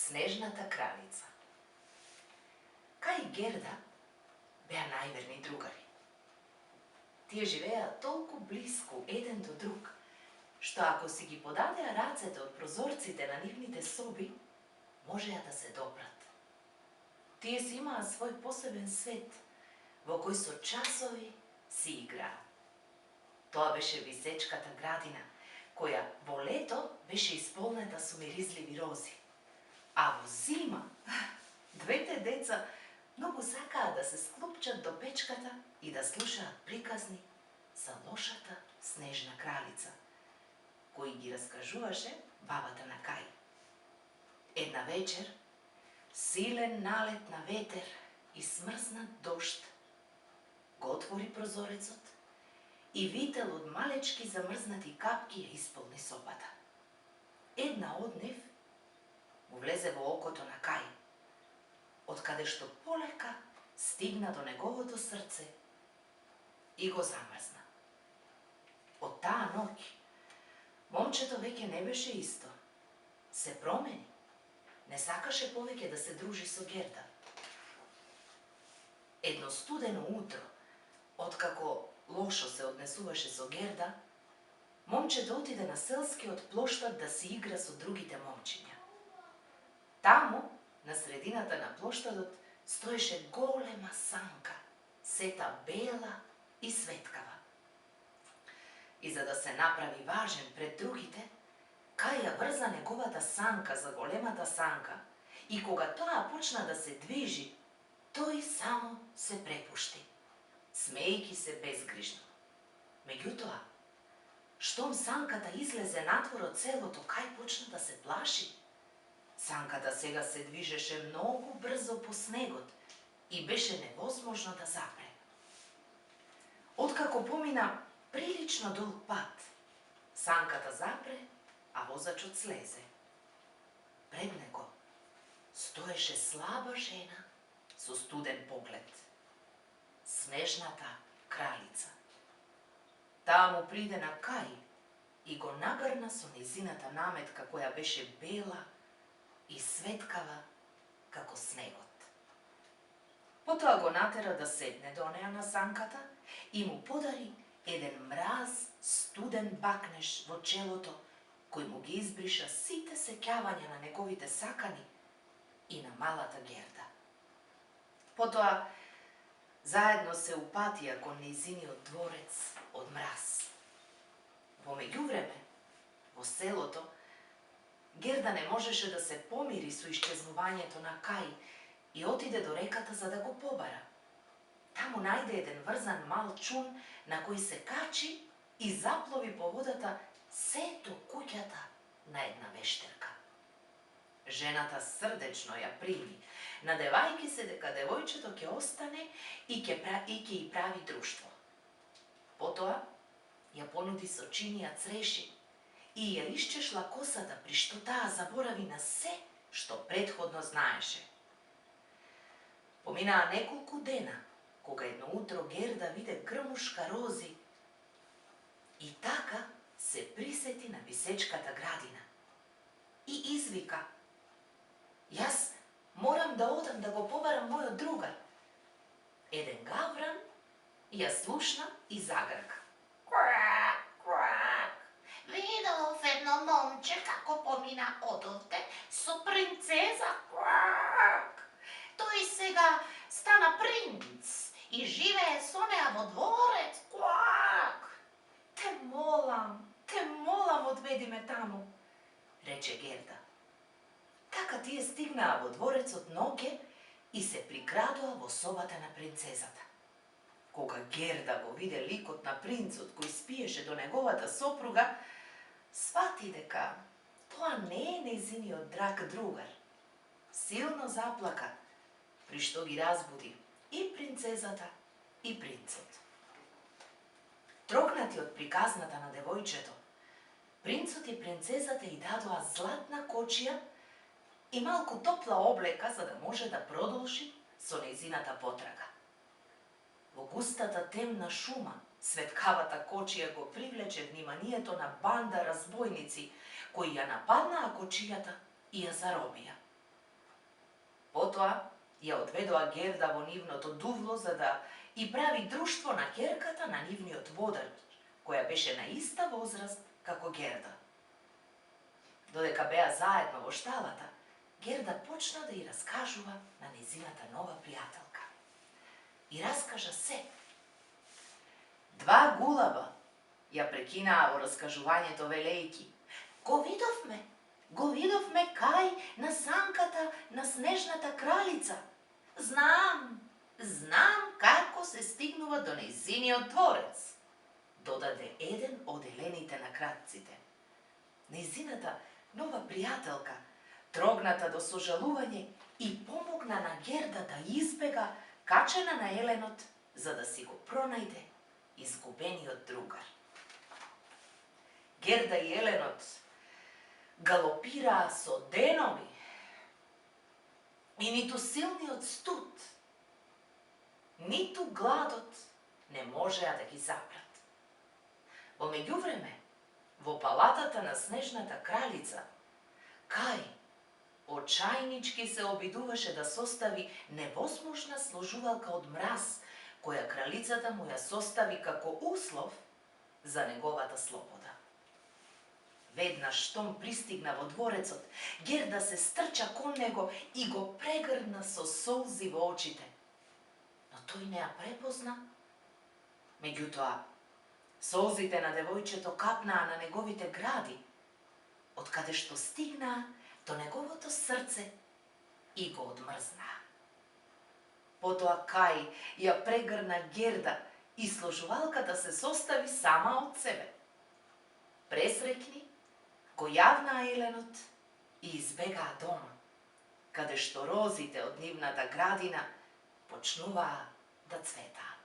Снежната кралица. Кај и Герда беа најверни другари. Тие живеа толку блиску еден до друг, што ако си ги подадеа рацете од прозорците на нивните соби, можеа да се допрат. Тие си имаа свој посебен свет, во кој со часови си играа. Тоа беше висечката градина, која во лето беше исполнета со миризливи рози. А во зима, двете деца многу сакаа да се склупчат до печката и да слушаат приказни за лошата снежна кралица, кои ги раскажуваше бабата на Кај. Една вечер, силен налет на ветер и смрзнат дожд го отвори прозорецот и вител од малечки замрзнати капки ја исполни собата. Една од нив му влезе во окото на Кај, од каде што полека стигна до неговото срце и го замрзна. Од таа ноќ момчето веќе не беше исто. Се промени. Не сакаше повеќе да се дружи со Герда. Едно студено утро, откако лошо се однесуваше со Герда, момчето отиде на селскиот плоштад да си игра со другите момчиња. Таму, на средината на плоштадот, стоеше голема санка, сета бела и светкава. И за да се направи важен пред другите, Кај ја врза неговата санка за големата санка и кога тоа почна да се движи, тој само се препушти, смеејќи се безгрижно. Меѓутоа, штом санката излезе надвор од селото, Кај почна да се плаши. Санката сега се движеше многу брзо по снегот и беше невозможно да запре. Откако помина прилично долг пат, санката запре, а возачот слезе. Пред него стоеше слаба жена со студен поглед. Снежната кралица. Таа му приде на Кај и го нагрна со незината наметка, која беше бела и светкава како снегот. Потоа го натера да седне до неа на санката и му подари еден мраз студен бакнеш во челото, кој му ги избриша сите сеќавања на неговите сакани и на малата Герда. Потоа, заедно се упатија кон нејзиниот дворец од мраз. Во меѓувреме, во селото, Герда не можеше да се помири со исчезнувањето на Кај и отиде до реката за да го побара. Таму најде еден врзан мал чун на кој се качи и заплови по водата се до куќата на една вештерка. Жената срдечно ја прими, надевајќи се дека девојчето ќе остане и ќе ја прави друштво. Потоа ја понуди сочинија цреши и ја исчешла косата, при што таа заборави на се што претходно знаеше. Поминаа неколку дена, кога едно утро Герда виде грмушка рози и така се присети на висечката градина и извика: "Јас морам да одам да го побарам мојот другар." Еден гавран ја слушна и загрка. Квак, квак. Видов едно момче како помина одовде со принцеза. Квак. Тој сега стана принц и живее со неа во дворец. Квак. Те молам, одведи ме таму, рече Герда. Така тие стигнаа во дворецот ноќе и се прикрадоа во собата на принцезата. Кога Герда го виде ликот на принцот кој спиеше до неговата сопруга, свати дека тоа не е нејзиниот драг другар. Силно заплака, при што ги разбуди и принцезата и принцот. Трогнати од приказната на девојчето, принцот и принцезата ѝ дадоа златна кочија и малку топла облека за да може да продолжи со нејзината потрага. Во густата темна шума, светкавата кочија го привлече вниманието на банда разбойници, кои ја нападнаа кочијата и ја заробија. Потоа ја одведоа Герда во нивното дувло за да и прави друштво на ќерката на нивниот водач, која беше на иста возраст како Герда. Додека беа заедно во шталата, Герда почна да ја раскажува на незината нова пријателка. И раскажа се. Два гулаба ја прекинаа во раскажувањето велејки: Го видовме кај на санката на снежната кралица. Знам како се стигнува до нејзиниот дворец, додаде еден од елените на кратците. Нејзината нова пријателка, трогната до сожалување, и помогна на Герда да избега качена на еленот, за да си го пронајде изгубениот другар. Герда и еленот галопираа со денови и ниту силниот студ, ниту гладот не можеа да ги запрат. Во меѓувреме, во палатата на снежната кралица, Кај очајнички се обидуваше да состави невозможна сложувалка од мраз, која кралицата му ја состави како услов за неговата слобода. Веднаш штом пристигна во дворецот, Герда се стрча кон него и го прегрна со солзи во очите. Но тој не ја препозна. Меѓутоа, солзите на девојчето капнаа на неговите гради, од каде што стигнаа до неговото срце и го одмрзнаа. Потоа Кај ја прегрна Герда и сложувалката се состави сама од себе. Пресреќни, го јавнаа еленот и избегаа дома, каде што розите од нивната градина почнуваа да цветаат.